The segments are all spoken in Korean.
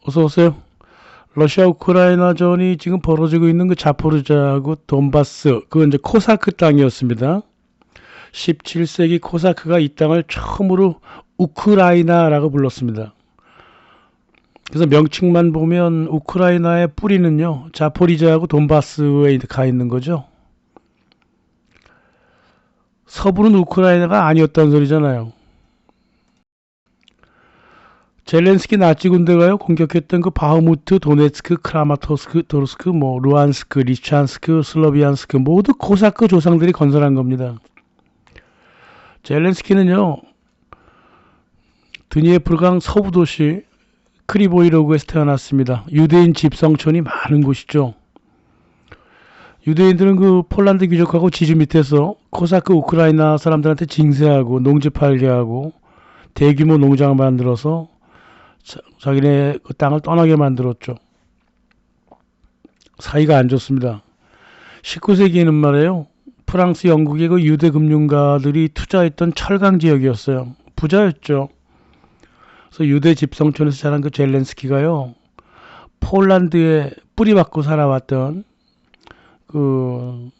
어서 오세요. 러시아 우크라이나전이 지금 벌어지고 있는 그 자포르자하고 돈바스, 그건 이제 코사크 땅이었습니다. 17세기 코사크가 이 땅을 처음으로 우크라이나라고 불렀습니다. 그래서 명칭만 보면 우크라이나의 뿌리는요, 자포리자하고 돈바스에 가 있는 거죠. 서부는 우크라이나가 아니었다는 소리잖아요. 젤렌스키 나치 군대가요 공격했던 그 바흐무트, 도네츠크, 크라마토스크, 도르스크, 루안스크, 리찬스크, 슬로비안스크 모두 코사크 조상들이 건설한 겁니다. 젤렌스키는요 드니에프르강 서부 도시 크리보이로그에서 태어났습니다. 유대인 집성촌이 많은 곳이죠. 유대인들은 그 폴란드 귀족하고 지주 밑에서 코사크 우크라이나 사람들한테 징세하고 농지 팔게 하고 대규모 농장을 만들어서 자기네 그 땅을 떠나게 만들었죠. 사이가 안 좋습니다. 19세기에는 말이에요. 프랑스, 영국의 그 유대 금융가들이 투자했던 철강 지역이었어요. 부자였죠. 그래서 유대 집성촌에서 자란 그 젤렌스키가요. 폴란드에 뿌리박고 살아왔던 그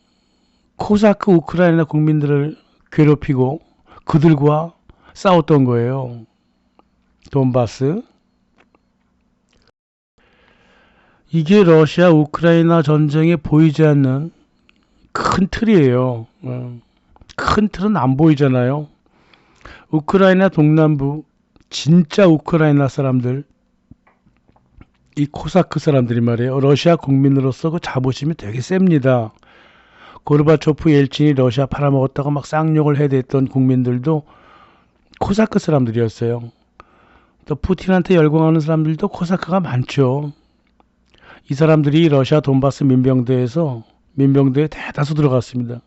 코사크 우크라이나 국민들을 괴롭히고 그들과 싸웠던 거예요. 돈바스. 이게 러시아 우크라이나 전쟁에 보이지 않는 큰 틀이에요. 큰 틀은 안 보이잖아요. 우크라이나 동남부 진짜 우크라이나 사람들, 이 코사크 사람들이 말이에요. 러시아 국민으로서 그 자부심이 되게 셉니다. 고르바초프 옐친이 러시아 팔아먹었다고 막 쌍욕을 해댔던 국민들도 코사크 사람들이었어요. 또 푸틴한테 열광하는 사람들도 코사크가 많죠. 이 사람들이 러시아 돈바스 민병대에 대다수 들어갔습니다.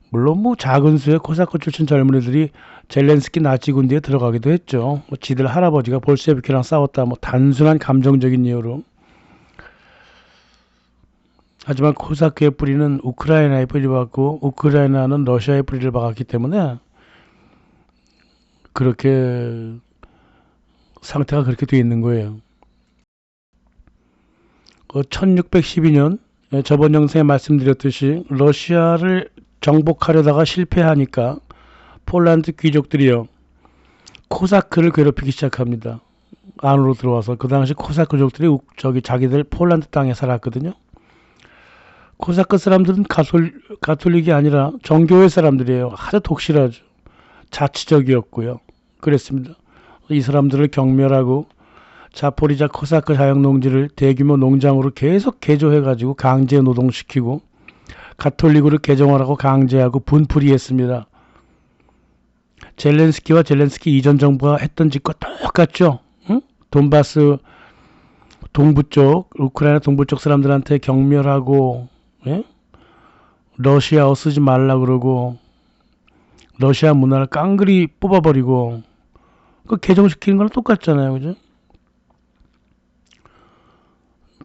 물론 작은 수의 코사크 출신 젊은이들이 젤렌스키 나치 군대에 들어가기도 했죠. 지들 할아버지가 볼셰비키랑 싸웠다 단순한 감정적인 이유로. 하지만 코사크의 뿌리는 우크라이나의 뿌리를 받고 우크라이나는 러시아의 뿌리를 박았기 때문에 그렇게 상태가 그렇게 되어 있는 거예요. 1612년 저번 영상에 말씀드렸듯이 러시아를 정복하려다가 실패하니까 폴란드 귀족들이요 코사크를 괴롭히기 시작합니다. 안으로 들어와서. 그 당시 코사크족들이 자기들 폴란드 땅에 살았거든요. 코사크 사람들은 가톨릭이 아니라 정교회 사람들이에요. 아주 독실하죠. 자치적이었고요. 그랬습니다. 이 사람들을 경멸하고 자포리자 코사크 자영농지를 대규모 농장으로 계속 개조해가지고 강제 노동시키고 가톨릭으로 개정하라고 강제하고 분풀이했습니다. 젤렌스키와 젤렌스키 이전 정부가 했던 짓과 똑같죠. 응? 돈바스 동부쪽, 우크라이나 동부쪽 사람들한테 경멸하고 러시아어 쓰지 말라 그러고 러시아 문화를 깡그리 뽑아버리고 그 개정시키는 거랑 똑같잖아요. 그죠?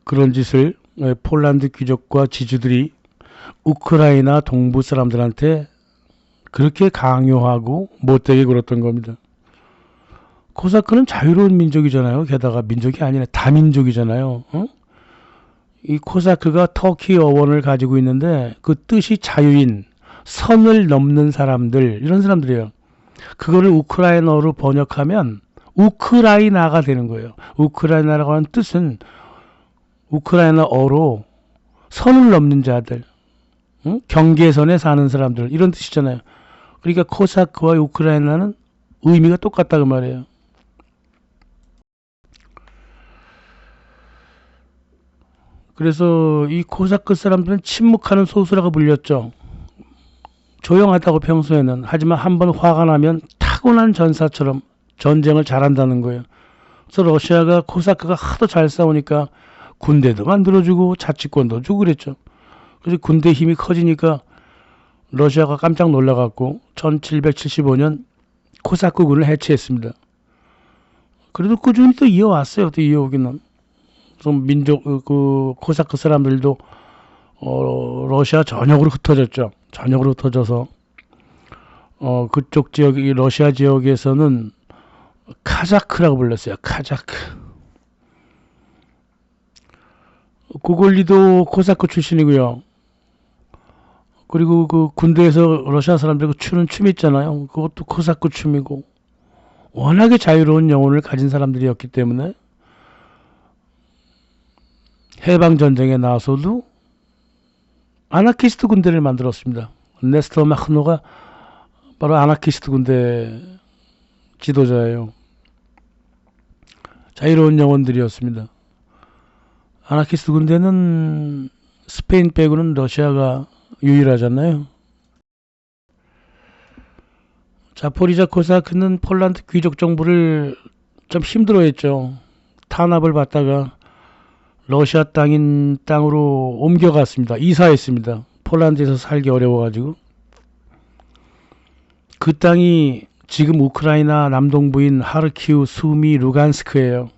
그런 짓을 폴란드 귀족과 지주들이 우크라이나 동부 사람들한테 그렇게 강요하고 못되게 굴었던 겁니다. 코사크는 자유로운 민족이잖아요. 게다가 민족이 아니라 다민족이잖아요. 이 코사크가 터키 어원을 가지고 있는데 그 뜻이 자유인, 선을 넘는 사람들, 이런 사람들이에요. 그거를 우크라이나어로 번역하면 우크라이나가 되는 거예요. 우크라이나라고 하는 뜻은 우크라이나어로 선을 넘는 자들, 경계선에 사는 사람들, 이런 뜻이잖아요. 그러니까 코사크와 우크라이나는 의미가 똑같다 그 말이에요. 그래서 이 코사크 사람들은 침묵하는 소수라고 불렸죠. 조용하다고 평소에는. 하지만 한번 화가 나면 타고난 전사처럼 전쟁을 잘한다는 거예요. 그래서 러시아가 코사크가 하도 잘 싸우니까 군대도 만들어주고 자치권도 주고 그랬죠. 그래서 군대 힘이 커지니까 러시아가 깜짝 놀라갖고 1775년 코사크군을 해체했습니다. 그래도 꾸준히 또 이어왔어요. 또 이어오기는. 좀 코사크 사람들도 러시아 전역으로 흩어졌죠. 전역으로 흩어져서 그쪽 러시아 지역에서는 카자크라고 불렀어요. 카자크. 고골리도 코사크 출신이고요. 그리고 그 군대에서 러시아 사람들 추는 춤 있잖아요. 그것도 코사크 춤이고 워낙에 자유로운 영혼을 가진 사람들이었기 때문에 해방 전쟁에 나서도 아나키스트 군대를 만들었습니다. 네스터 마크노가 바로 아나키스트 군대 지도자예요. 자유로운 영혼들이었습니다. 아나키스트 군대는 스페인 빼고는 러시아가 유일하잖아요. 자포리자 코사크는 폴란드 귀족 정부를 좀 힘들어했죠. 탄압을 받다가 러시아 땅인 땅으로 옮겨갔습니다. 이사했습니다. 폴란드에서 살기 어려워가지고. 그 땅이 지금 우크라이나 남동부인 하르키우, 수미, 루간스크예요.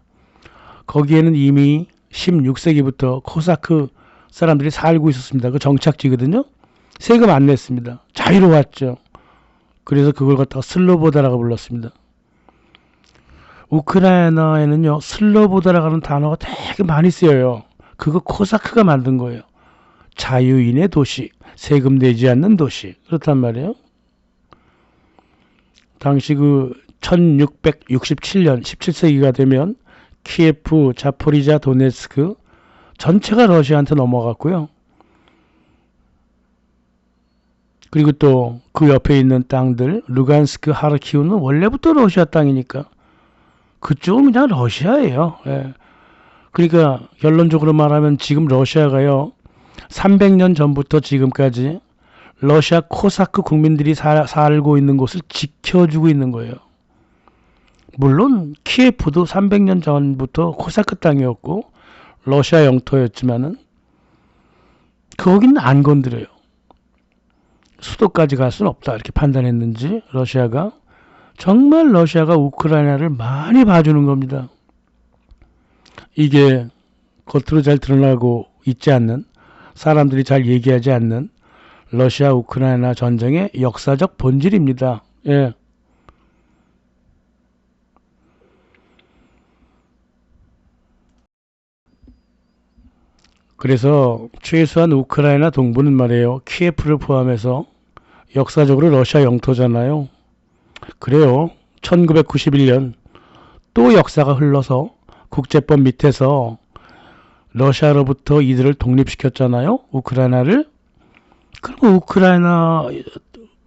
거기에는 이미 16세기부터 코사크 사람들이 살고 있었습니다. 그 정착지거든요. 세금 안 냈습니다. 자유로웠죠. 그래서 그걸 갖다가 슬로보다라고 불렀습니다. 우크라이나에는요, 슬로보다라는 단어가 되게 많이 쓰여요. 그거 코사크가 만든 거예요. 자유인의 도시, 세금 내지 않는 도시. 그렇단 말이에요. 당시 그 1667년 17세기가 되면 키예프, 자포리자, 도네츠크 전체가 러시아한테 넘어갔고요. 그리고 또 그 옆에 있는 땅들 루간스크, 하르키우는 원래부터 러시아 땅이니까 그쪽은 그냥 러시아예요. 예. 그러니까 결론적으로 말하면 지금 러시아가요 300년 전부터 지금까지 러시아 코사크 국민들이 살고 있는 곳을 지켜주고 있는 거예요. 물론 키예프도 300년 전부터 코사크 땅이었고 러시아 영토였지만은 거기는 안 건드려요. 수도까지 갈 수는 없다 이렇게 판단했는지 러시아가 정말 러시아가 우크라이나를 많이 봐주는 겁니다. 이게 겉으로 잘 드러나고 있지 않는 사람들이 잘 얘기하지 않는 러시아 우크라이나 전쟁의 역사적 본질입니다. 예. 그래서 최소한 우크라이나 동부는 말이에요. 키예프를 포함해서 역사적으로 러시아 영토잖아요. 그래요. 1991년 또 역사가 흘러서 국제법 밑에서 러시아로부터 이들을 독립시켰잖아요. 우크라이나를. 그리고 우크라이나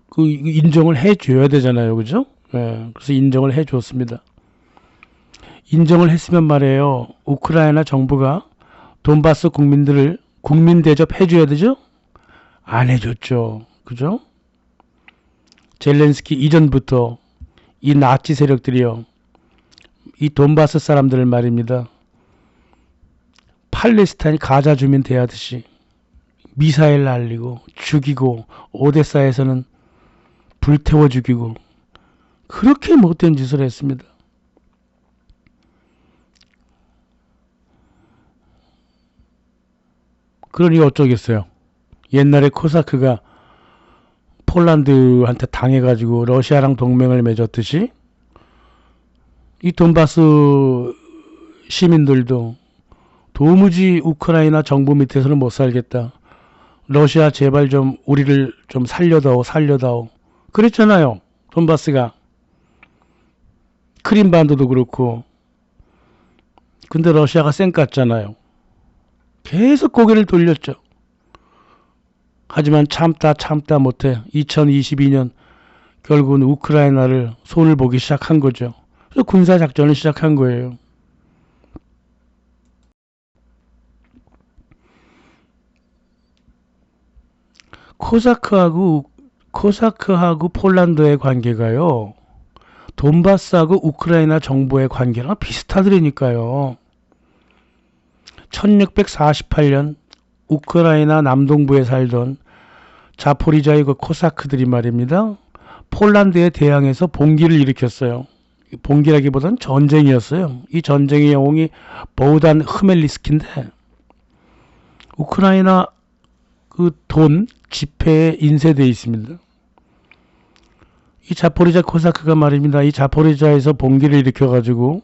그 인정을 해줘야 되잖아요. 그죠? 네, 그래서 인정을 해줬습니다. 인정을 했으면 말이에요. 우크라이나 정부가 돈바스 국민들을 국민 대접해줘야 되죠? 안 해줬죠. 그죠? 젤렌스키 이전부터 이 나치 세력들이요. 이 돈바스 사람들을 말입니다. 팔레스타인 가자 주민 대하듯이 미사일 날리고 죽이고 오데사에서는 불태워 죽이고 그렇게 못된 짓을 했습니다. 그러니 어쩌겠어요. 옛날에 코사크가 폴란드한테 당해가지고 러시아랑 동맹을 맺었듯이 이 돈바스 시민들도 도무지 우크라이나 정부 밑에서는 못 살겠다. 러시아 제발 좀 우리를 좀 살려다오. 그랬잖아요. 돈바스가. 크림반도도 그렇고. 근데 러시아가 쌩깠잖아요. 계속 고개를 돌렸죠. 하지만 참다 못해 2022년 결국은 우크라이나를 손을 보기 시작한 거죠. 그래서 군사작전을 시작한 거예요. 코사크하고 폴란드의 관계가요. 돈바스하고 우크라이나 정부의 관계랑 비슷하더라니까요. 1648년 우크라이나 남동부에 살던 자포리자의 그 코사크들이 말입니다. 폴란드에 대항해서 봉기를 일으켰어요. 봉기라기보다는 전쟁이었어요. 이 전쟁의 영웅이 보단 흐멜리스키인데 우크라이나 그 돈 지폐에 인쇄되어 있습니다. 이 자포리자 코사크가 말입니다. 이 자포리자에서 봉기를 일으켜가지고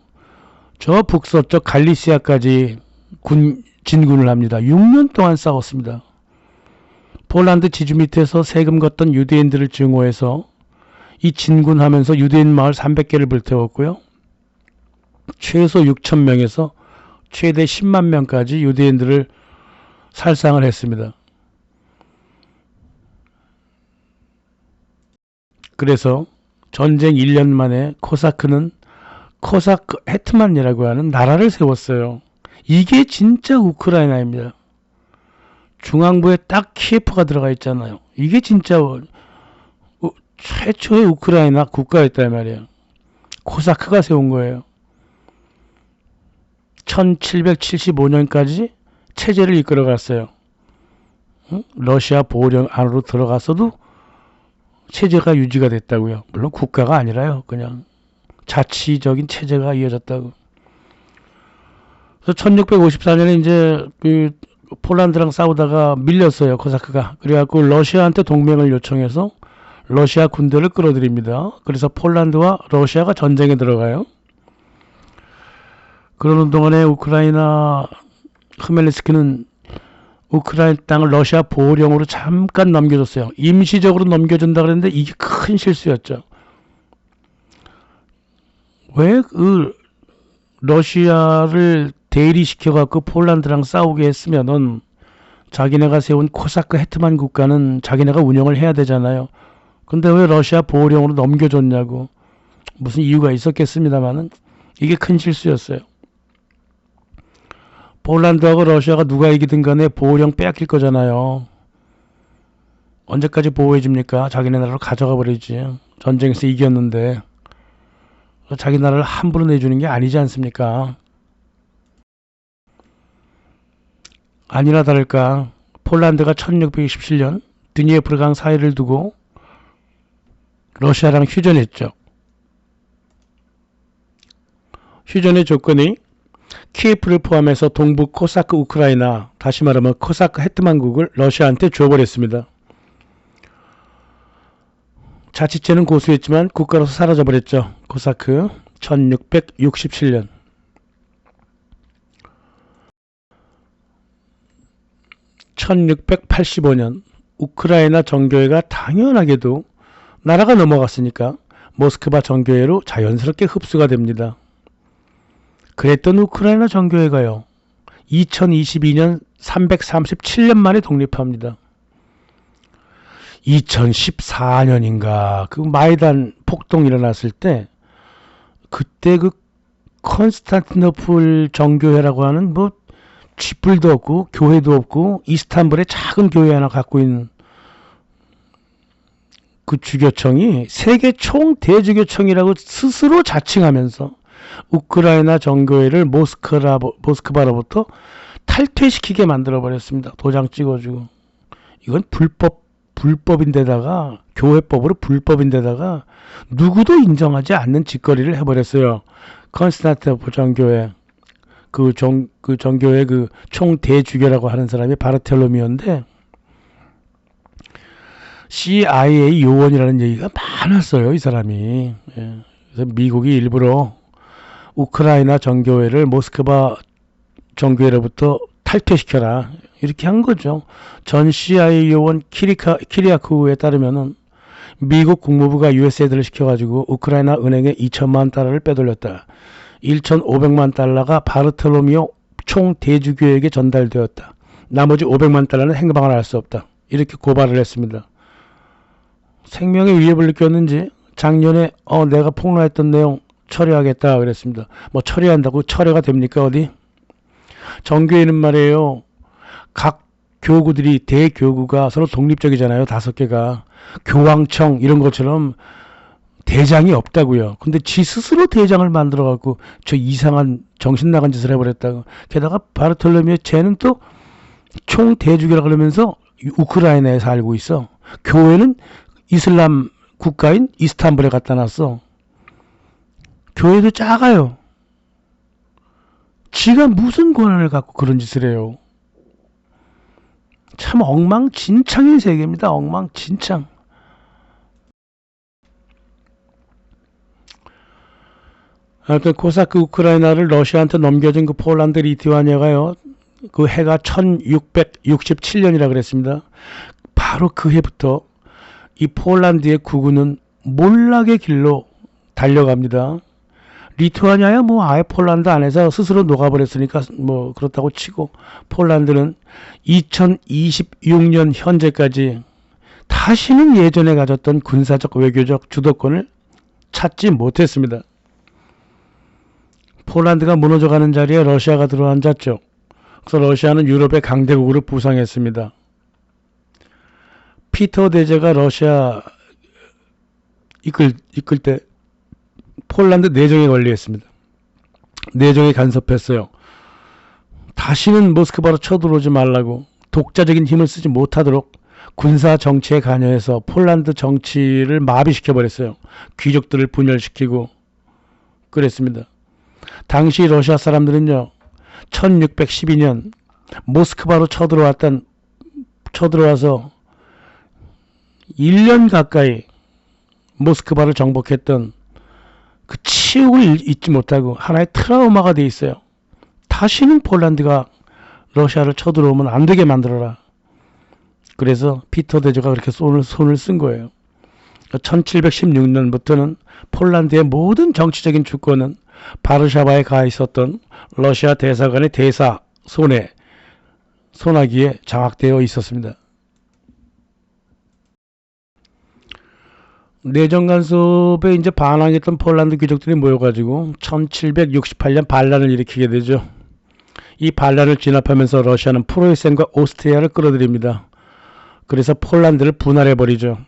저 북서쪽 갈리시아까지 군 진군을 합니다. 6년 동안 싸웠습니다. 폴란드 지주 밑에서 세금 걷던 유대인들을 증오해서 이 진군하면서 유대인 마을 300개를 불태웠고요. 최소 6천 명에서 최대 10만 명까지 유대인들을 살상을 했습니다. 그래서 전쟁 1년 만에 코사크는 코사크 헤트만이라고 하는 나라를 세웠어요. 이게 진짜 우크라이나입니다. 중앙부에 딱 키예프가 들어가 있잖아요. 이게 진짜 최초의 우크라이나 국가였단 말이에요. 코사크가 세운 거예요. 1775년까지 체제를 이끌어갔어요. 러시아 보호령 안으로 들어갔어도 체제가 유지가 됐다고요. 물론 국가가 아니라요. 그냥 자치적인 체제가 이어졌다고. 그래서 1654년에 이제 그 폴란드랑 싸우다가 밀렸어요. 코사크가. 그래갖고 러시아한테 동맹을 요청해서 러시아 군대를 끌어들입니다. 그래서 폴란드와 러시아가 전쟁에 들어가요. 그러는 동안에 우크라이나 흐멜레스키는 우크라이나 땅을 러시아 보호령으로 잠깐 넘겨줬어요. 임시적으로 넘겨준다 그랬는데 이게 큰 실수였죠. 왜 그 러시아를 대리시켜갖고 폴란드랑 싸우게 했으면은 자기네가 세운 코사크 헤트만 국가는 자기네가 운영을 해야 되잖아요. 근데 왜 러시아 보호령으로 넘겨줬냐고. 무슨 이유가 있었겠습니다만은 이게 큰 실수였어요. 폴란드하고 러시아가 누가 이기든 간에 보호령 빼앗길 거잖아요. 언제까지 보호해줍니까? 자기네 나라로 가져가 버리지. 전쟁에서 이겼는데. 자기 나라를 함부로 내주는 게 아니지 않습니까? 아니나 다를까 폴란드가 1667년 드니에프르 강 사이를 두고 러시아랑 휴전했죠. 휴전의 조건이 키예프를 포함해서 동부 코사크 우크라이나, 다시 말하면 코사크 헤트만국을 러시아한테 줘버렸습니다. 자치체는 고수했지만 국가로서 사라져버렸죠. 코사크 1667년. (1685년) 우크라이나 정교회가 당연하게도 나라가 넘어갔으니까 모스크바 정교회로 자연스럽게 흡수가 됩니다. 그랬던 우크라이나 정교회가요. 2022년 337년 만에 독립합니다. 2014년인가 그 마이단 폭동 일어났을 때 그때 그 컨스탄티노플 정교회라고 하는 뭐 쥐뿔도 없고 교회도 없고 이스탄불에 작은 교회 하나 갖고 있는 그 주교청이 세계 총대주교청이라고 스스로 자칭하면서 우크라이나 정교회를 모스크바로부터 탈퇴시키게 만들어버렸습니다. 도장 찍어주고. 이건 불법인데다가 교회법으로 불법인데다가 누구도 인정하지 않는 짓거리를 해버렸어요. 컨스탄티노플 정교회 그 정교회 그 총대주교라고 하는 사람이 바르텔로미오인데 CIA 요원이라는 얘기가 많았어요. 이 사람이. 예. 그래서 미국이 일부러 우크라이나 정교회를 모스크바 정교회로부터 탈퇴시켜라 이렇게 한 거죠. 전 CIA 요원 키리아쿠에 따르면은 미국 국무부가 USAID를 시켜가지고 우크라이나 은행에 2천만 달러를 빼돌렸다. 1,500만 달러가 바르톨로미오 총대주교에게 전달되었다. 나머지 500만 달러는 행방을 알 수 없다. 이렇게 고발을 했습니다. 생명의 위협을 느꼈는지 작년에 내가 폭로했던 내용 처리하겠다 그랬습니다. 뭐 처리한다고 처리가 됩니까 어디? 정교회는 말이에요. 각 교구들이 대교구가 서로 독립적이잖아요. 5개가. 교황청 이런 것처럼 대장이 없다고요. 근데 지 스스로 대장을 만들어갖고 저 이상한 정신 나간 짓을 해버렸다고. 게다가 바르톨로미오 쟤는 또 총대주교라 그러면서 우크라이나에 살고 있어. 교회는 이슬람 국가인 이스탄불에 갖다 놨어. 교회도 작아요. 지가 무슨 권한을 갖고 그런 짓을 해요. 참 엉망진창인 세계입니다. 엉망진창. 하여튼 코사크 우크라이나를 러시아한테 넘겨준 그 폴란드 리투아니아가요. 그 해가 1667년이라 그랬습니다. 바로 그 해부터 이 폴란드의 국군은 몰락의 길로 달려갑니다. 리투아니아야 뭐 아예 폴란드 안에서 스스로 녹아버렸으니까 뭐 그렇다고 치고, 폴란드는 2026년 현재까지 다시는 예전에 가졌던 군사적 외교적 주도권을 찾지 못했습니다. 폴란드가 무너져가는 자리에 러시아가 들어앉았죠. 그래서 러시아는 유럽의 강대국으로 부상했습니다. 피터 대제가 러시아 이끌 때 폴란드 내정에 관리했습니다. 내정에 간섭했어요. 다시는 모스크바로 쳐들어오지 말라고, 독자적인 힘을 쓰지 못하도록 군사 정치에 관여해서 폴란드 정치를 마비시켜버렸어요. 귀족들을 분열시키고 그랬습니다. 당시 러시아 사람들은요, 1612년 모스크바로 쳐들어와서 1년 가까이 모스크바를 정복했던 그 치욕을 잊지 못하고 하나의 트라우마가 돼 있어요. 다시는 폴란드가 러시아를 쳐들어오면 안 되게 만들어라. 그래서 피터 대제가 그렇게 손을 쓴 거예요. 1716년부터는 폴란드의 모든 정치적인 주권은 바르샤바에 가 있었던 러시아 대사관의 대사 손아귀에 장악되어 있었습니다. 내정 간섭에 이제 반항했던 폴란드 귀족들이 모여가지고 1768년 반란을 일으키게 되죠. 이 반란을 진압하면서 러시아는 프로이센과 오스트리아를 끌어들입니다. 그래서 폴란드를 분할해버리죠.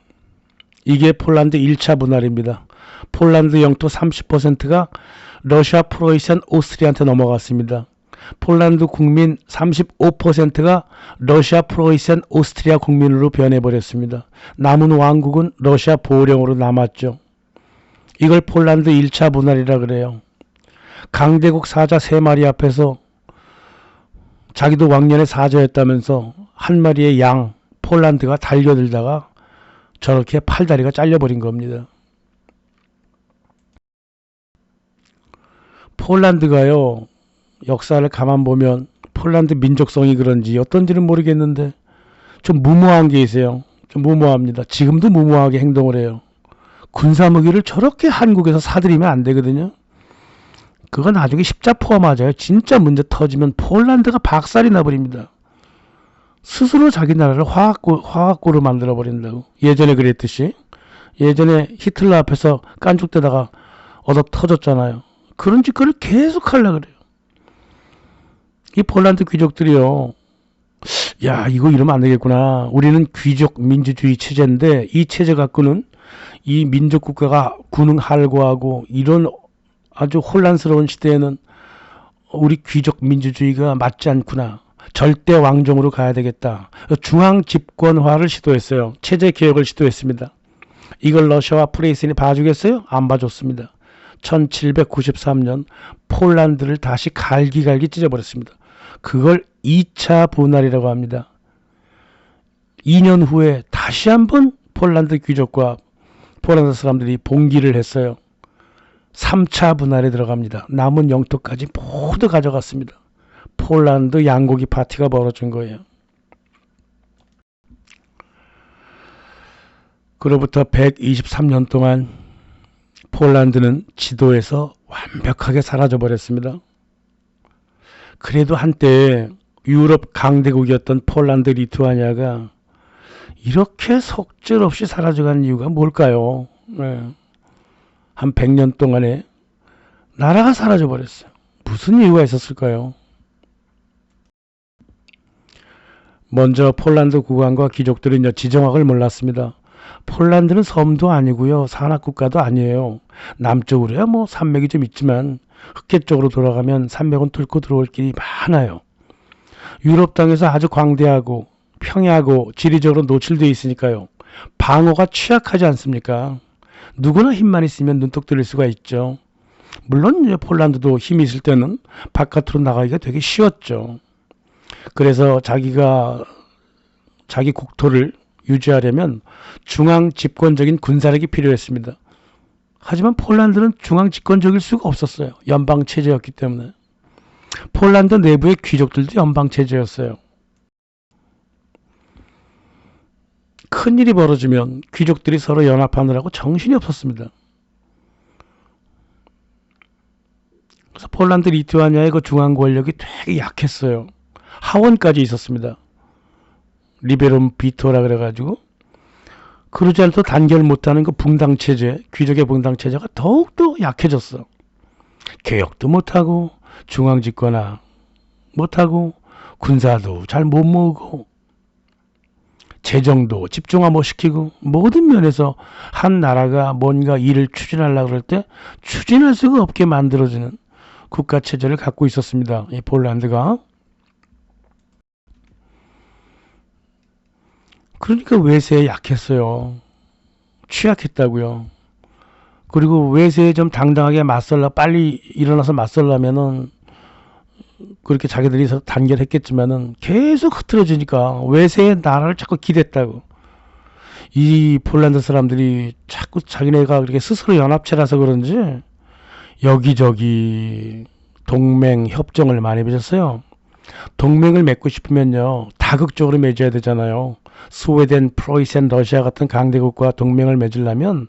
이게 폴란드 1차 분할입니다. 폴란드 영토 30%가 러시아, 프로이센, 오스트리아한테 넘어갔습니다. 폴란드 국민 35%가 러시아, 프로이센, 오스트리아 국민으로 변해버렸습니다. 남은 왕국은 러시아 보령으로 남았죠. 이걸 폴란드 1차 분할이라 그래요. 강대국 사자 3마리 앞에서 자기도 왕년에 사자였다면서 한 마리의 양 폴란드가 달려들다가 저렇게 팔다리가 잘려버린 겁니다. 폴란드가요, 역사를 가만 보면 폴란드 민족성이 그런지 어떤지는 모르겠는데 좀 무모한 게 있어요. 좀 무모합니다. 지금도 무모하게 행동을 해요. 군사무기를 저렇게 한국에서 사들이면 안 되거든요. 그건 나중에 십자포가 맞아요. 진짜 문제 터지면 폴란드가 박살이 나버립니다. 스스로 자기 나라를 화학고로 만들어버린다고. 예전에 그랬듯이. 예전에 히틀러 앞에서 깐죽대다가 얻어 터졌잖아요. 그런 짓거리를 계속 하려고 그래요. 이 폴란드 귀족들이요, 야, 이거 이러면 안 되겠구나. 우리는 귀족 민주주의 체제인데 이 체제 갖고는 이 민족 국가가 군흥할고하고 이런 아주 혼란스러운 시대에는 우리 귀족 민주주의가 맞지 않구나. 절대 왕정으로 가야 되겠다. 중앙 집권화를 시도했어요. 체제 개혁을 시도했습니다. 이걸 러시아와 프로이센이 봐주겠어요? 안 봐줬습니다. 1793년 폴란드를 다시 갈기갈기 찢어버렸습니다. 그걸 2차 분할이라고 합니다. 2년 후에 다시 한번 폴란드 귀족과 폴란드 사람들이 봉기를 했어요. 3차 분할에 들어갑니다. 남은 영토까지 모두 가져갔습니다. 폴란드 양고기 파티가 벌어진 거예요. 그로부터 123년 동안 폴란드는 지도에서 완벽하게 사라져버렸습니다. 그래도 한때 유럽 강대국이었던 폴란드, 리투아니아가 이렇게 속절없이 사라져간 이유가 뭘까요? 한 100년 동안에 나라가 사라져버렸어요. 무슨 이유가 있었을까요? 먼저 폴란드 국왕과 귀족들은 지정학을 몰랐습니다. 폴란드는 섬도 아니고요, 산악국가도 아니에요. 남쪽으로야 뭐 산맥이 좀 있지만 흑해 쪽으로 돌아가면 산맥은 뚫고 들어올 길이 많아요. 유럽 땅에서 아주 광대하고 평야하고 지리적으로 노출되어 있으니까요, 방어가 취약하지 않습니까? 누구나 힘만 있으면 눈독 들일 수가 있죠. 물론 폴란드도 힘이 있을 때는 바깥으로 나가기가 되게 쉬웠죠. 그래서 자기 국토를 유지하려면 중앙 집권적인 군사력이 필요했습니다. 하지만 폴란드는 중앙 집권적일 수가 없었어요. 연방 체제였기 때문에. 폴란드 내부의 귀족들도 연방체제였어요. 큰일이 벌어지면 귀족들이 서로 연합하느라고 정신이 없었습니다. 그래서 폴란드 리투아니아의 그 중앙 권력이 되게 약했어요. 하원까지 있었습니다. 리베롬 비토라 그래가지고. 그러지 않아도 단결 못하는 그 붕당체제, 귀족의 붕당체제가 더욱더 약해졌어. 개혁도 못하고 중앙집권화 못하고 군사도 잘 못 모으고 재정도 집중화 못 시키고 모든 면에서 한 나라가 뭔가 일을 추진하려고 그럴 때 추진할 수가 없게 만들어지는 국가체제를 갖고 있었습니다. 이 폴란드가. 그러니까 외세에 약했어요. 취약했다고요. 그리고 외세에 좀 당당하게 빨리 일어나서 맞설려면은 그렇게 자기들이 단결했겠지만은 계속 흐트러지니까 외세의 나라를 자꾸 기댔다고. 이 폴란드 사람들이 자꾸 자기네가 그렇게 스스로 연합체라서 그런지 여기저기 동맹 협정을 많이 맺었어요. 동맹을 맺고 싶으면요 다극적으로 맺어야 되잖아요. 스웨덴, 프로이센, 러시아 같은 강대국과 동맹을 맺으려면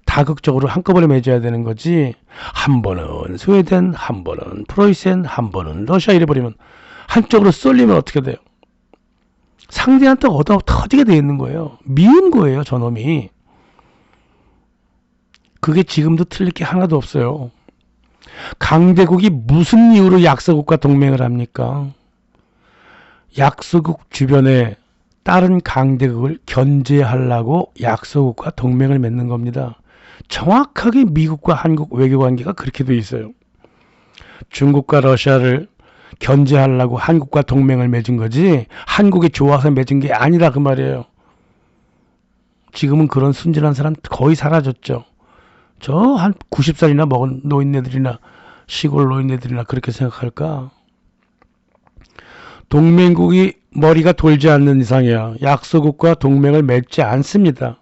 다극적으로 한꺼번에 맺어야 되는 거지. 한 번은 스웨덴, 한 번은 프로이센, 한 번은 러시아 이래버리면 한쪽으로 쏠리면 어떻게 돼요? 상대한테 얻어 터지게 돼 있는 거예요. 미운 거예요, 저놈이. 그게 지금도 틀릴 게 하나도 없어요. 강대국이 무슨 이유로 약소국과 동맹을 합니까? 약소국 주변에 다른 강대국을 견제하려고 약소국과 동맹을 맺는 겁니다. 정확하게 미국과 한국 외교관계가 그렇게 돼 있어요. 중국과 러시아를 견제하려고 한국과 동맹을 맺은 거지 한국이 좋아서 맺은 게 아니라 그 말이에요. 지금은 그런 순진한 사람 거의 사라졌죠. 저 한 90살이나 먹은 노인네들이나 시골 노인네들이나 그렇게 생각할까? 동맹국이 머리가 돌지 않는 이상이야 약소국과 동맹을 맺지 않습니다.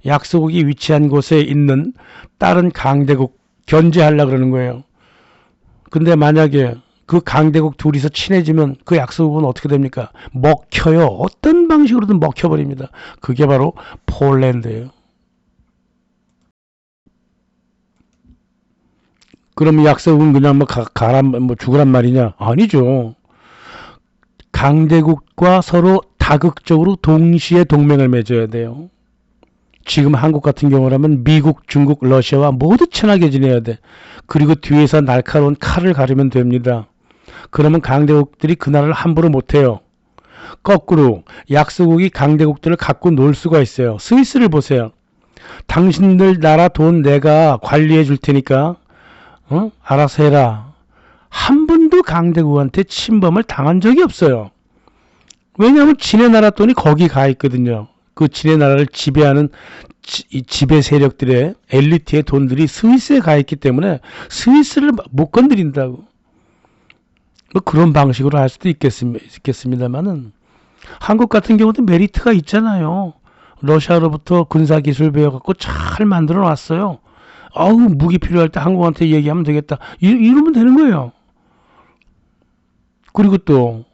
약소국이 위치한 곳에 있는 다른 강대국 견제하려고 그러는 거예요. 근데 만약에 그 강대국 둘이서 친해지면 그 약소국은 어떻게 됩니까? 먹혀요. 어떤 방식으로든 먹혀버립니다. 그게 바로 폴란드예요. 그럼 약소국은 그냥 죽으란 말이냐? 아니죠. 강대국과 서로 다극적으로 동시에 동맹을 맺어야 돼요. 지금 한국 같은 경우라면 미국, 중국, 러시아와 모두 친하게 지내야 돼. 그리고 뒤에서 날카로운 칼을 가르면 됩니다. 그러면 강대국들이 그 나라를 함부로 못해요. 거꾸로 약소국이 강대국들을 갖고 놀 수가 있어요. 스위스를 보세요. 당신들 나라 돈 내가 관리해 줄 테니까 알아서 해라. 한 번도 강대국한테 침범을 당한 적이 없어요. 왜냐하면 지네 나라 돈이 거기 가 있거든요. 그 지네 나라를 지배하는 지배 세력들의 엘리트의 돈들이 스위스에 가 있기 때문에 스위스를 못 건드린다고. 뭐 그런 방식으로 할 수도 있겠습니다만은 한국 같은 경우도 메리트가 있잖아요. 러시아로부터 군사기술 배워갖고 잘 만들어 놨어요. 무기 필요할 때 한국한테 얘기하면 되겠다. 이러면 되는 거예요. 그리고 또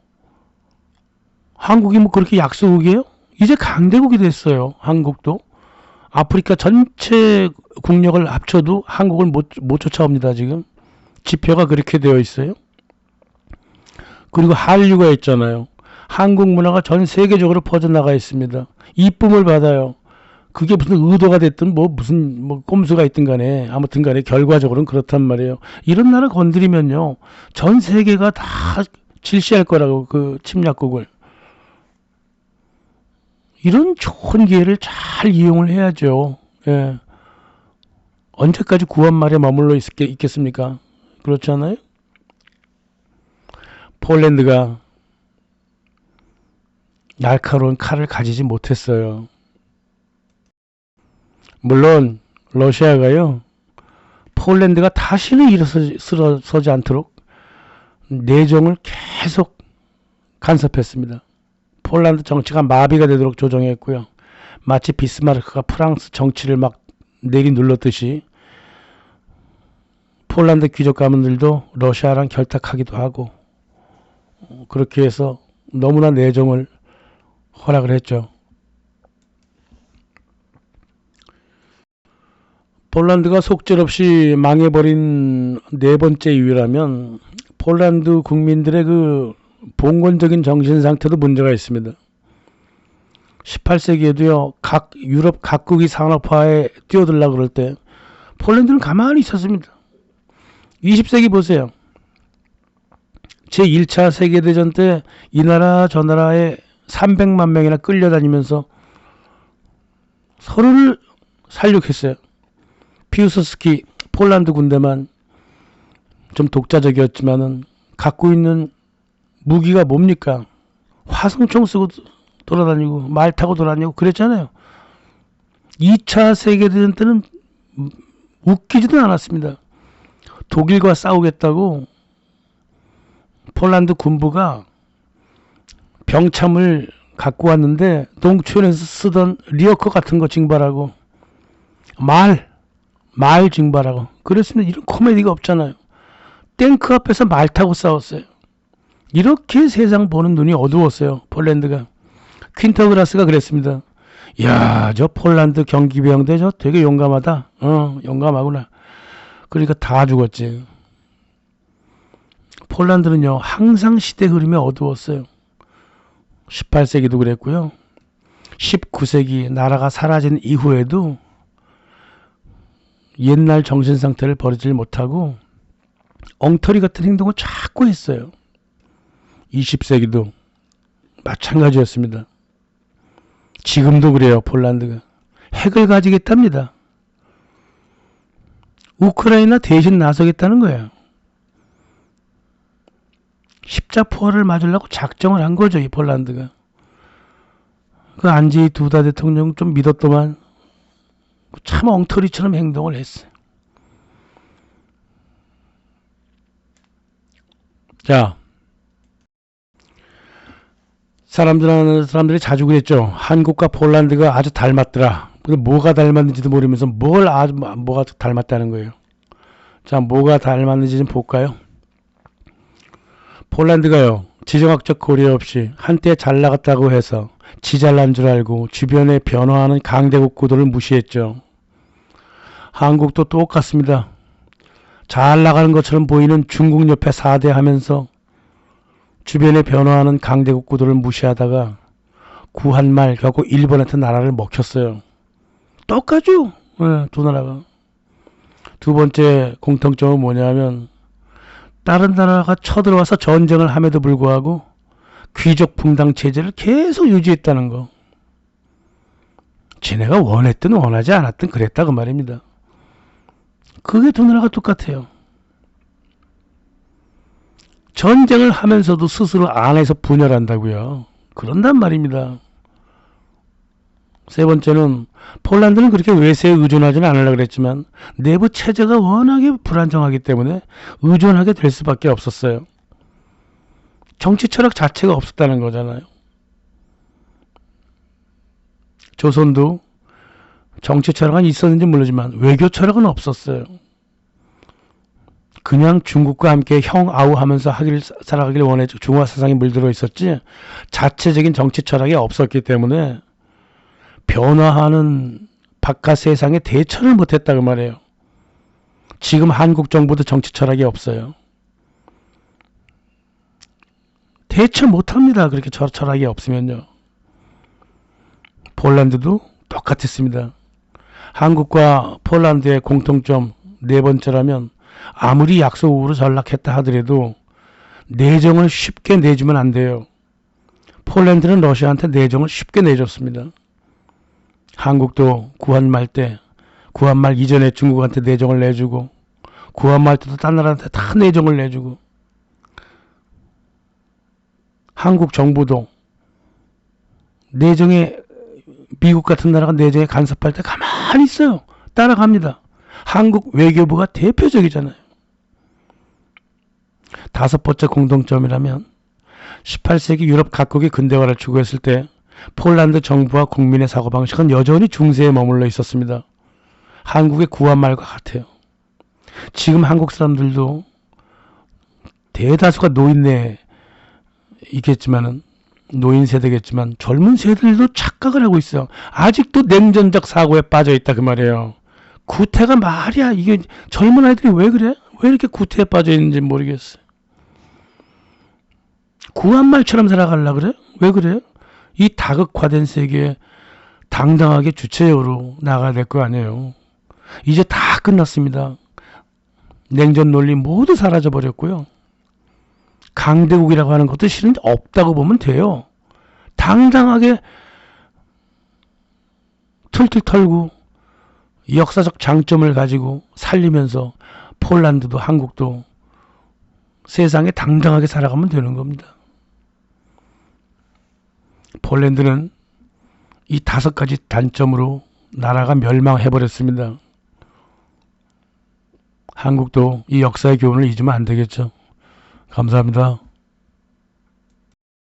한국이 뭐 그렇게 약소국이에요? 이제 강대국이 됐어요. 한국도. 아프리카 전체 국력을 합쳐도 한국을 못 쫓아옵니다. 지금. 지표가 그렇게 되어 있어요. 그리고 한류가 있잖아요. 한국 문화가 전 세계적으로 퍼져나가 있습니다. 이쁨을 받아요. 그게 무슨 의도가 됐든 무슨 꼼수가 있든 간에 아무튼 간에 결과적으로는 그렇단 말이에요. 이런 나라 건드리면요. 전 세계가 다 질시할 거라고 그 침략국을. 이런 좋은 기회를 잘 이용을 해야죠. 예. 언제까지 구한말에 머물러 있겠습니까? 그렇지 않아요? 폴란드가 날카로운 칼을 가지지 못했어요. 물론 러시아가요. 폴란드가 다시는 일어서지 않도록 내정을 계속 간섭했습니다. 폴란드 정치가 마비가 되도록 조정했고요. 마치 비스마르크가 프랑스 정치를 막 내리눌렀듯이 폴란드 귀족 가문들도 러시아랑 결탁하기도 하고 그렇게 해서 너무나 내정을 허락을 했죠. 폴란드가 속절없이 망해버린 네 번째 이유라면 폴란드 국민들의 그 봉건적인 정신 상태도 문제가 있습니다. 18세기에도요, 각 유럽 각국이 산업화에 뛰어들려고 그럴 때 폴란드는 가만히 있었습니다. 20세기 보세요. 제1차 세계대전 때 이 나라 저 나라에 300만 명이나 끌려다니면서 서로를 살육했어요. 피우스스키 폴란드 군대만 좀 독자적이었지만은 갖고 있는 무기가 뭡니까? 화성총 쓰고 돌아다니고 말 타고 돌아다니고 그랬잖아요. 2차 세계대전 때는 웃기지도 않았습니다. 독일과 싸우겠다고 폴란드 군부가 병참을 갖고 왔는데 농촌에서 쓰던 리어커 같은 거 징발하고 말 징발하고 그랬으면 이런 코미디가 없잖아요. 탱크 앞에서 말 타고 싸웠어요. 이렇게 세상 보는 눈이 어두웠어요. 폴란드가. 퀸터그라스가 그랬습니다. 야, 저 폴란드 경기병대 저 되게 용감하다. 용감하구나. 그러니까 다 죽었지. 폴란드는요, 항상 시대 흐름이 어두웠어요. 18세기도 그랬고요. 19세기 나라가 사라진 이후에도 옛날 정신 상태를 버리질 못하고 엉터리 같은 행동을 자꾸 했어요. 20세기도 마찬가지였습니다. 지금도 그래요. 폴란드가 핵을 가지겠답니다. 우크라이나 대신 나서겠다는 거예요. 십자포화를 맞으려고 작정을 한 거죠. 이 폴란드가. 그 안제이 두다 대통령 좀 믿었더만 참 엉터리처럼 행동을 했어요. 자, 사람들이 자주 그랬죠. 한국과 폴란드가 아주 닮았더라. 근데 뭐가 닮았는지도 모르면서 뭐가 닮았다는 거예요. 자, 뭐가 닮았는지 좀 볼까요? 폴란드가요, 지정학적 고려 없이 한때 잘 나갔다고 해서 지 잘난 줄 알고 주변에 변화하는 강대국 구도를 무시했죠. 한국도 똑같습니다. 잘 나가는 것처럼 보이는 중국 옆에 사대하면서 주변에 변화하는 강대국 구도를 무시하다가 구한말 결국 일본한테 나라를 먹혔어요. 똑같죠? 네, 두 나라가. 두 번째 공통점은 뭐냐면 다른 나라가 쳐들어와서 전쟁을 함에도 불구하고 귀족 분당 체제를 계속 유지했다는 거. 지네가 원했든 원하지 않았든 그랬다 그 말입니다. 그게 두 나라가 똑같아요. 전쟁을 하면서도 스스로 안에서 분열한다고요. 그런단 말입니다. 세 번째는 폴란드는 그렇게 외세에 의존하지는 않으려고 그랬지만 내부 체제가 워낙에 불안정하기 때문에 의존하게 될 수밖에 없었어요. 정치 철학 자체가 없었다는 거잖아요. 조선도 정치 철학은 있었는지 모르지만 외교 철학은 없었어요. 그냥 중국과 함께 형아우 하면서 살아가길 원했죠. 중화 사상이 물들어 있었지 자체적인 정치 철학이 없었기 때문에 변화하는 바깥 세상에 대처를 못했다 그 말이에요. 지금 한국 정부도 정치 철학이 없어요. 대처 못합니다. 그렇게 철학이 없으면요. 폴란드도 똑같았습니다. 한국과 폴란드의 공통점 네 번째라면 아무리 약속으로 전락했다 하더라도 내정을 쉽게 내주면 안 돼요. 폴란드는 러시아한테 내정을 쉽게 내줬습니다. 한국도 구한말 이전에 중국한테 내정을 내주고 구한말 때도 딴 나라한테 다 내정을 내주고 한국 정부도 내정에 미국 같은 나라가 내정에 간섭할 때 가만히 있어요. 따라갑니다. 한국 외교부가 대표적이잖아요. 다섯 번째 공통점이라면 18세기 유럽 각국이 근대화를 추구했을 때 폴란드 정부와 국민의 사고방식은 여전히 중세에 머물러 있었습니다. 한국의 구한말과 같아요. 지금 한국 사람들도 대다수가 노인네 있겠지만은 노인 세대겠지만 젊은 세대들도 착각을 하고 있어요. 아직도 냉전적 사고에 빠져 있다 그 말이에요. 구태가 말이야. 이게 젊은 아이들이 왜 그래? 왜 이렇게 구태에 빠져 있는지 모르겠어요. 구한말처럼 살아가려 그래? 왜 그래? 이 다극화된 세계에 당당하게 주체적으로 나가야 될 거 아니에요. 이제 다 끝났습니다. 냉전 논리 모두 사라져 버렸고요. 강대국이라고 하는 것도 실은 없다고 보면 돼요. 당당하게 툴툴 털고 역사적 장점을 가지고 살리면서 폴란드도 한국도 세상에 당당하게 살아가면 되는 겁니다. 폴란드는 이 5가지 단점으로 나라가 멸망해버렸습니다. 한국도 이 역사의 교훈을 잊으면 안 되겠죠. 감사합니다.